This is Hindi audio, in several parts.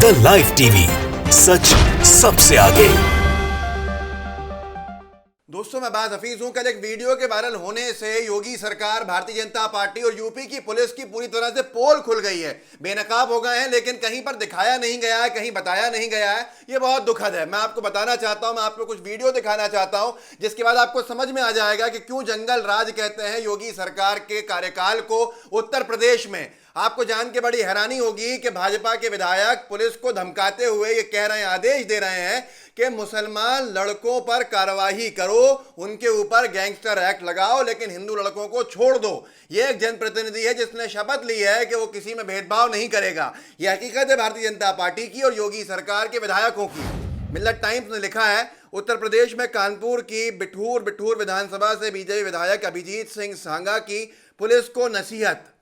द लाइव टीवी, सच सबसे आगे। दोस्तों, मैं बात हफीज हूं। कल एक वीडियो के वायरल होने से योगी सरकार, भारतीय जनता पार्टी और यूपी की पुलिस की पूरी तरह से पोल खुल गई है। बेनकाब हो गए हैं, लेकिन कहीं पर दिखाया नहीं गया है, कहीं बताया नहीं गया है। ये बहुत दुखद है। मैं आपको बताना चाहता हूं, मैं आपको कुछ वीडियो दिखाना चाहता हूं, जिसके बाद आपको समझ में आ जाएगा कि क्यों जंगल राज कहते हैं योगी सरकार के कार्यकाल को उत्तर प्रदेश में। आपको जान के बड़ी हैरानी होगी कि भाजपा के विधायक पुलिस को धमकाते हुए ये कह रहे हैं, आदेश दे रहे हैं कि मुसलमान लड़कों पर कार्रवाई करो, उनके ऊपर गैंगस्टर एक्ट लगाओ, लेकिन हिंदू लड़कों को छोड़ दो। ये एक जनप्रतिनिधि है जिसने शपथ ली है कि वो किसी में भेदभाव नहीं करेगा। यह हकीकत है भारतीय जनता पार्टी की और योगी सरकार के विधायकों की। मिल्लत टाइम्स ने लिखा है, उत्तर प्रदेश में कानपुर की बिठूर विधानसभा से बीजेपी विधायक अभिजीत सिंह सांगा की पुलिस को नसीहत,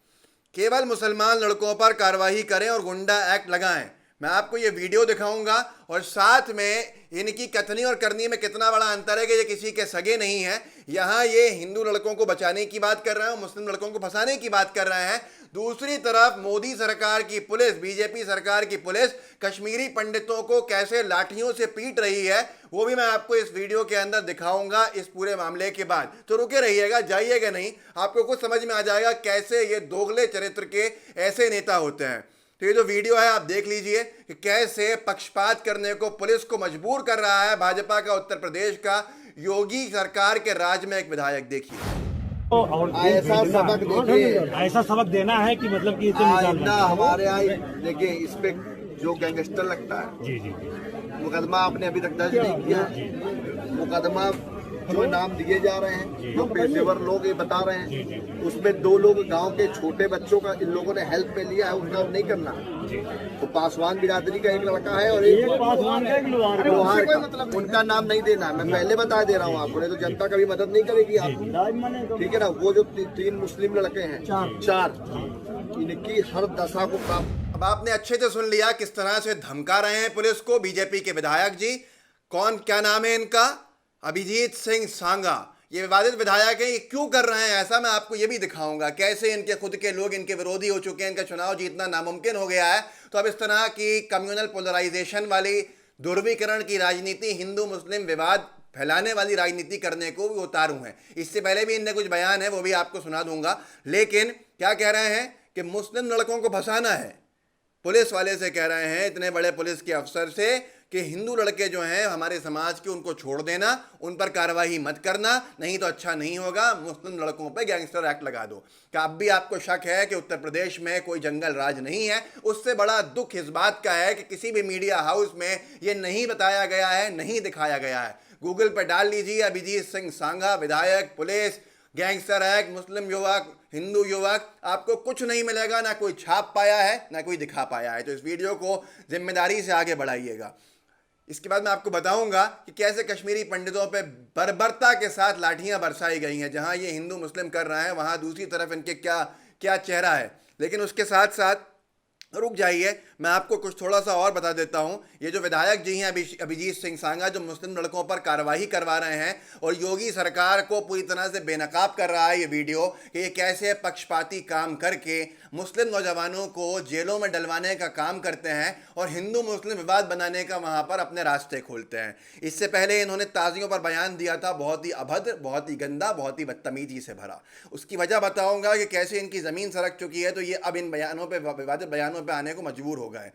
केवल मुसलमान लड़कों पर कार्रवाई करें और गुंडा एक्ट लगाएं। मैं आपको ये वीडियो दिखाऊंगा और साथ में इनकी कथनी और करनी में कितना बड़ा अंतर है कि ये किसी के सगे नहीं है। यहाँ ये हिंदू लड़कों को बचाने की बात कर रहे हैं, मुस्लिम लड़कों को फंसाने की बात कर रहे हैं। दूसरी तरफ मोदी सरकार की पुलिस, बीजेपी सरकार की पुलिस कश्मीरी पंडितों को कैसे लाठियों से पीट रही है, वो भी मैं आपको इस वीडियो के अंदर दिखाऊंगा इस पूरे मामले के बाद। तो रुके रहिएगा, जाइएगा नहीं, आपको कुछ समझ में आ जाएगा कैसे ये दोगले चरित्र के ऐसे नेता होते हैं। तो ये जो वीडियो है आप देख लीजिए कि कैसे पक्षपात करने को पुलिस को मजबूर कर रहा है भाजपा का उत्तर प्रदेश का योगी सरकार के राज में एक विधायक। देखिए, और ऐसा सबक देना है कि मतलब कि हमारे यहाँ देखिए, इस पे जो गैंगस्टर लगता है, जी जी मुकदमा आपने अभी तक दर्ज नहीं किया। मुकदमा जो नाम दिए जा रहे हैं, जो पेशेवर लोग ये बता रहे हैं, उसमें 2 लोग गांव के छोटे बच्चों का इन लोगों ने हेल्प में लिया है, उनका नहीं करना। तो पासवान बिरादरी का एक लड़का है और एक पासवान का, एक लोहार का, उनका नाम नहीं देना। मैं पहले बता दे रहा हूँ आपको, नहीं तो जनता कभी मदद नहीं करेगी आपको, ठीक है ना। वो जो 3 मुस्लिम लड़के हैं, 4, इनकी हर दशा को प्राप्त। अब आपने अच्छे से सुन लिया किस तरह से धमका रहे हैं पुलिस को बीजेपी के विधायक जी। कौन, क्या नाम है इनका? अभिजीत सिंह सांगा। ये विवादित विधायक है। ये क्यों कर रहे हैं ऐसा, मैं आपको ये भी दिखाऊंगा। कैसे इनके खुद के लोग इनके विरोधी हो चुके हैं, इनका चुनाव जीतना नामुमकिन हो गया है। तो अब इस तरह की कम्युनल पोलराइजेशन वाली, ध्रुवीकरण की राजनीति, हिंदू मुस्लिम विवाद फैलाने वाली राजनीति करने को भी उतारू हैं। इससे पहले भी इनने कुछ बयान है, वो भी आपको सुना दूंगा। लेकिन क्या कह रहे हैं कि मुस्लिम लड़कों को फंसाना है। पुलिस वाले से कह रहे हैं, इतने बड़े पुलिस के अफसर से, कि हिंदू लड़के जो हैं हमारे समाज के, उनको छोड़ देना, उन पर कार्रवाई मत करना, नहीं तो अच्छा नहीं होगा। मुस्लिम लड़कों पर गैंगस्टर एक्ट लगा दो। क्या अब भी आपको शक है कि उत्तर प्रदेश में कोई जंगल राज नहीं है? उससे बड़ा दुख इस बात का है कि किसी भी मीडिया हाउस में ये नहीं बताया गया है, नहीं दिखाया गया है। गूगल पर डाल लीजिए, अभिजीत सिंह सांगा विधायक, पुलिस, गैंगस्टर एक्ट, मुस्लिम युवक, हिंदू युवक, आपको कुछ नहीं मिलेगा। ना कोई छाप पाया है, ना कोई दिखा पाया है। तो इस वीडियो को जिम्मेदारी से आगे बढ़ाइएगा। इसके बाद मैं आपको बताऊंगा कि कैसे कश्मीरी पंडितों पे बर्बरता के साथ लाठियां बरसाई गई हैं। जहां ये हिंदू मुस्लिम कर रहे हैं, वहां दूसरी तरफ इनके क्या क्या चेहरा है। लेकिन उसके साथ साथ रुक जाइए, मैं आपको कुछ थोड़ा सा और बता देता हूं। ये जो विधायक जी हैं अभिजीत सिंह सांगा, जो मुस्लिम लड़कों पर कार्रवाई करवा रहे हैं और योगी सरकार को पूरी तरह से बेनकाब कर रहा है ये वीडियो, कि ये कैसे पक्षपाती काम करके मुस्लिम नौजवानों को जेलों में डलवाने का काम करते हैं और हिंदू मुस्लिम विवाद बनाने का वहां पर अपने रास्ते खोलते हैं। इससे पहले इन्होंने ताजियों पर बयान दिया था, बहुत ही अभद्र, बहुत ही गंदा, बहुत ही बदतमीजी से भरा। उसकी वजह बताऊंगा कि कैसे इनकी ज़मीन सरक चुकी है, तो ये अब इन बयानों पर, विवादित बयानों पे आने को मजबूर हो गए।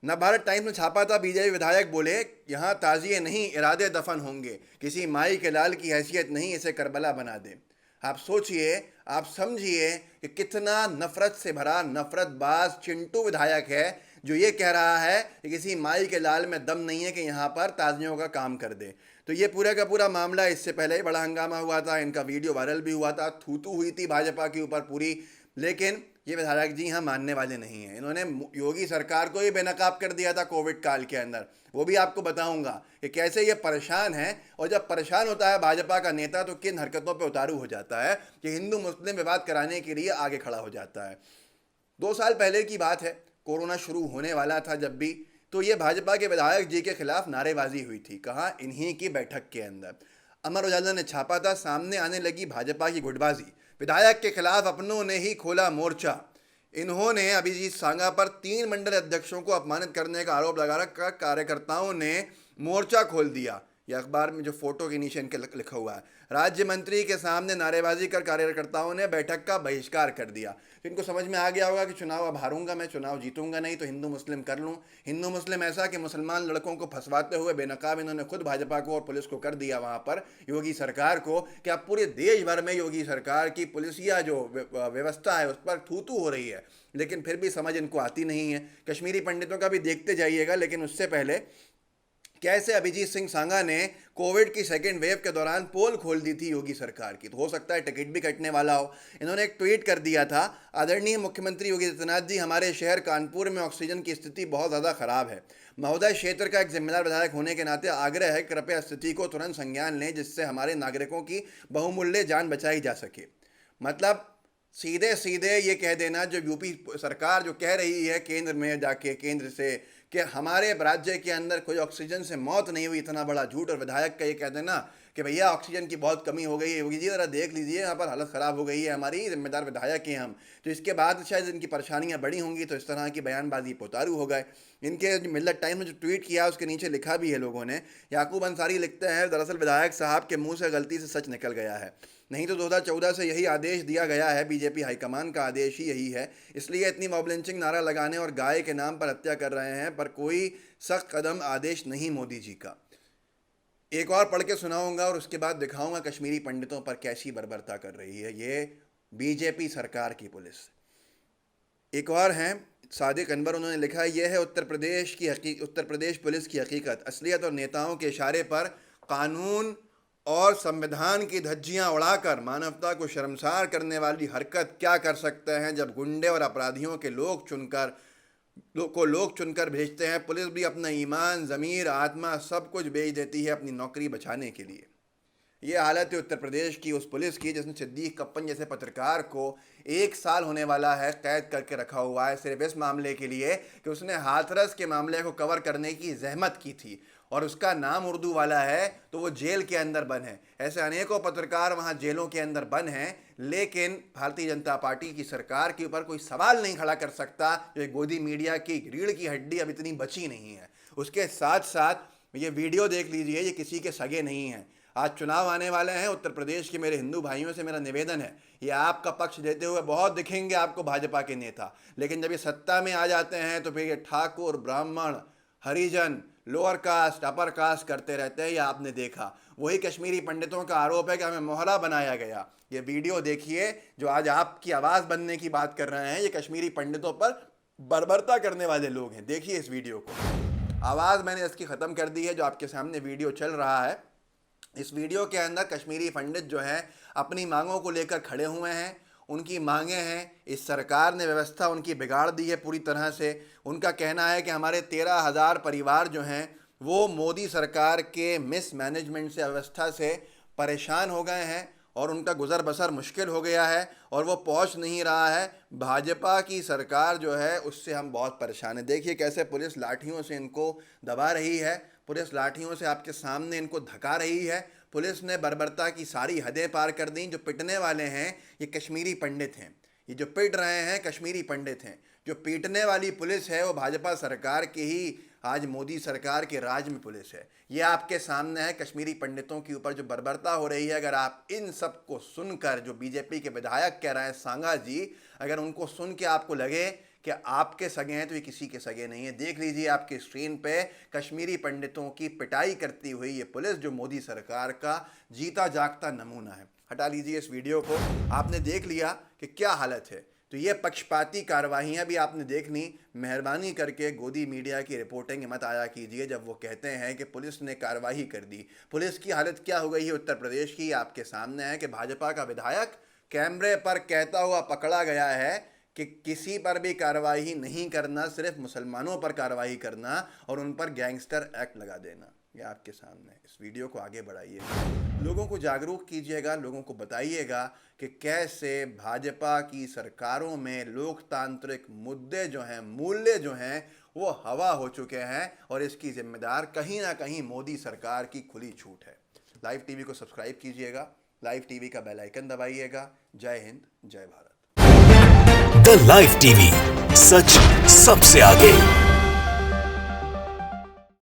नवभारत टाइम्स में छापा था, बीजेपी विधायक बोले, यहाँ ताजिए नहीं, इरादे दफन होंगे, किसी माई के लाल की हैसियत नहीं, इसे करबला बना दे। आप सोचिए, आप समझिए कि कितना नफरत से भरा, नफरतबाज चिंटू विधायक है जो ये कह रहा है कि किसी माई के लाल में दम नहीं है कि यहाँ पर ताजियों का काम कर दे। तो ये पूरा का पूरा मामला, इससे पहले ही बड़ा हंगामा हुआ था, इनका वीडियो वायरल भी हुआ था, थू हुई थी भाजपा के ऊपर पूरी। लेकिन ये विधायक जी यहाँ मानने वाले नहीं हैं। इन्होंने योगी सरकार को ही बेनकाब कर दिया था कोविड काल के अंदर। वो भी आपको बताऊंगा कि कैसे ये परेशान है, और जब परेशान होता है भाजपा का नेता तो किन हरकतों पे उतारू हो जाता है कि हिंदू मुस्लिम विवाद कराने के लिए आगे खड़ा हो जाता है। 2 साल पहले की बात है, कोरोना शुरू होने वाला था जब भी, तो ये भाजपा के विधायक जी के खिलाफ नारेबाजी हुई थी। कहाँ? इन्हीं की बैठक के अंदर। अमर उजाला ने छापा था, सामने आने लगी भाजपा की गुटबाजी, विधायक के खिलाफ अपनों ने ही खोला मोर्चा। इन्होंने अभिजीत सांगा पर 3 मंडल अध्यक्षों को अपमानित करने का आरोप लगा रखा। कार्यकर्ताओं ने मोर्चा खोल दिया। यह अखबार में जो फोटो के नीचे इनके लिखा हुआ है, राज्य मंत्री के सामने नारेबाजी कर कार्यकर्ताओं ने बैठक का बहिष्कार कर दिया। तो इनको समझ में आ गया होगा कि चुनाव अब हारूंगा मैं, चुनाव जीतूंगा नहीं तो हिंदू मुस्लिम कर लूं। हिंदू मुस्लिम ऐसा कि मुसलमान लड़कों को फंसवाते हुए बेनकाब इन्होंने खुद भाजपा को और पुलिस को कर दिया, वहां पर योगी सरकार को, कि अब पूरे देश भर में योगी सरकार की पुलिसिया जो व्यवस्था है उस पर थू-थू हो रही है। लेकिन फिर भी समझ इनको आती नहीं है। कश्मीरी पंडितों का भी देखते जाइएगा। लेकिन उससे पहले कैसे अभिजीत सिंह सांगा ने कोविड की सेकेंड वेव के दौरान पोल खोल दी थी योगी सरकार की। तो हो सकता है टिकट भी कटने वाला हो। इन्होंने एक ट्वीट कर दिया था, आदरणीय मुख्यमंत्री योगी आदित्यनाथ जी, हमारे शहर कानपुर में ऑक्सीजन की स्थिति बहुत ज़्यादा खराब है। महोदय, क्षेत्र का एक जिम्मेदार विधायक होने के नाते आग्रह है, कृपया स्थिति को तुरंत संज्ञान लें जिससे हमारे नागरिकों की बहुमूल्य जान बचाई जा सके। मतलब सीधे सीधे ये कह देना, जो यूपी सरकार जो कह रही है केंद्र में जाके, केंद्र से, कि हमारे राज्य के अंदर कोई ऑक्सीजन से मौत नहीं हुई, इतना बड़ा झूठ। और विधायक का ये कह देना कि भैया ऑक्सीजन की बहुत कमी हो गई है। योगी जी ज़रा देख लीजिए, यहाँ पर हालत ख़राब हो गई है, हमारी जिम्मेदार विधायक हैं हम। तो इसके बाद शायद इनकी परेशानियाँ बड़ी होंगी, तो इस तरह की बयानबाजी पोतारू हो गए। इनके मिल्लत टाइम में जो ट्वीट किया उसके नीचे लिखा भी है लोगों ने। याकूब अंसारी लिखते हैं, दरअसल विधायक साहब के मुँह से गलती से सच निकल गया है, नहीं तो 2014 से यही आदेश दिया गया है, बीजेपी हाईकमान का आदेश ही यही है, इसलिए इतनी मॉब लिंचिंग नारा लगाने और गाय के नाम पर हत्या कर रहे हैं, पर कोई सख्त कदम आदेश नहीं मोदी जी का। एक और पढ़ के सुनाऊंगा और उसके बाद दिखाऊंगा कश्मीरी पंडितों पर कैसी बर्बरता कर रही है ये बीजेपी सरकार की पुलिस। एक और हैं सादिक अनवर, उन्होंने लिखा है, यह है उत्तर प्रदेश पुलिस की हकीकत, असलियत और नेताओं के इशारे पर कानून और संविधान की धज्जियां उड़ाकर मानवता को शर्मसार करने वाली हरकत क्या कर सकते हैं जब गुंडे और अपराधियों के लोग चुनकर भेजते हैं। पुलिस भी अपना ईमान, ज़मीर, आत्मा सब कुछ बेच देती है अपनी नौकरी बचाने के लिए। ये हालत है उत्तर प्रदेश की उस पुलिस की जिसने सिद्दीक कप्पन जैसे पत्रकार को 1 साल होने वाला है कैद करके रखा हुआ है, सिर्फ इस मामले के लिए कि उसने हाथरस के मामले को कवर करने की जहमत की थी और उसका नाम उर्दू वाला है, तो वो जेल के अंदर बंद है। ऐसे अनेकों पत्रकार वहाँ जेलों के अंदर बंद हैं, लेकिन भारतीय जनता पार्टी की सरकार के ऊपर कोई सवाल नहीं खड़ा कर सकता। जो गोदी मीडिया की रीढ़ की हड्डी अब इतनी बची नहीं है। उसके साथ साथ ये वीडियो देख लीजिए, ये किसी के सगे नहीं हैं। आज चुनाव आने वाले हैं उत्तर प्रदेश के। मेरे हिंदू भाइयों से मेरा निवेदन है, ये आपका पक्ष देते हुए बहुत दिखेंगे आपको भाजपा के नेता, लेकिन जब ये सत्ता में आ जाते हैं तो फिर ये ठाकुर, ब्राह्मण, हरिजन, लोअर कास्ट, अपर कास्ट करते रहते हैं। या आपने देखा, वही कश्मीरी पंडितों का आरोप है कि हमें मोहरा बनाया गया। ये वीडियो देखिए, जो आज आपकी आवाज़ बनने की बात कर रहे हैं, ये कश्मीरी पंडितों पर बर्बरता करने वाले लोग हैं। देखिए इस वीडियो को। आवाज़ मैंने इसकी ख़त्म कर दी है, जो आपके सामने वीडियो चल रहा है। इस वीडियो के अंदर कश्मीरी पंडित जो हैं अपनी मांगों को लेकर खड़े हुए हैं। उनकी मांगें हैं, इस सरकार ने व्यवस्था उनकी बिगाड़ दी है पूरी तरह से। उनका कहना है कि हमारे 13,000 परिवार जो हैं वो मोदी सरकार के मिसमैनेजमेंट से, व्यवस्था से परेशान हो गए हैं और उनका गुजर बसर मुश्किल हो गया है और वो पहुंच नहीं रहा है। भाजपा की सरकार जो है उससे हम बहुत परेशान हैं। देखिए कैसे पुलिस लाठियों से इनको दबा रही है, पुलिस लाठियों से आपके सामने इनको धका रही है। पुलिस ने बर्बरता की सारी हदें पार कर दी। जो पिटने वाले हैं ये कश्मीरी पंडित हैं, ये जो पिट रहे हैं कश्मीरी पंडित हैं। जो पीटने वाली पुलिस है वो भाजपा सरकार की ही, आज मोदी सरकार के राज में पुलिस है। ये आपके सामने है कश्मीरी पंडितों के ऊपर जो बर्बरता हो रही है। अगर आप इन सब को सुनकर, जो बीजेपी के विधायक कह रहे हैं सांगा जी, अगर उनको सुन के आपको लगे कि आपके सगे हैं, तो ये किसी के सगे नहीं है। देख लीजिए आपकी स्क्रीन पे कश्मीरी पंडितों की पिटाई करती हुई ये पुलिस, जो मोदी सरकार का जीता जागता नमूना है। हटा लीजिए इस वीडियो को। आपने देख लिया कि क्या हालत है। तो ये पक्षपाती कार्रवाइयाँ भी आपने देखनी। मेहरबानी करके गोदी मीडिया की रिपोर्टिंग मत आया कीजिए जब वो कहते हैं कि पुलिस ने कार्रवाई कर दी। पुलिस की हालत क्या हो गई है उत्तर प्रदेश की, आपके सामने है कि भाजपा का विधायक कैमरे पर कहता हुआ पकड़ा गया है कि किसी पर भी कार्रवाई नहीं करना, सिर्फ मुसलमानों पर कार्रवाई करना और उन पर गैंगस्टर एक्ट लगा देना। ये आपके सामने। इस वीडियो को आगे बढ़ाइए, लोगों को जागरूक कीजिएगा, लोगों को बताइएगा कि कैसे भाजपा की सरकारों में लोकतांत्रिक मुद्दे जो हैं, मूल्य जो हैं, वो हवा हो चुके हैं और इसकी जिम्मेदार कहीं ना कहीं मोदी सरकार की खुली छूट है। लाइव टीवी को सब्सक्राइब कीजिएगा, लाइव टीवी का बेल आइकन दबाइएगा। जय हिंद, जय भारत। द लाइव टीवी, सच सबसे आगे।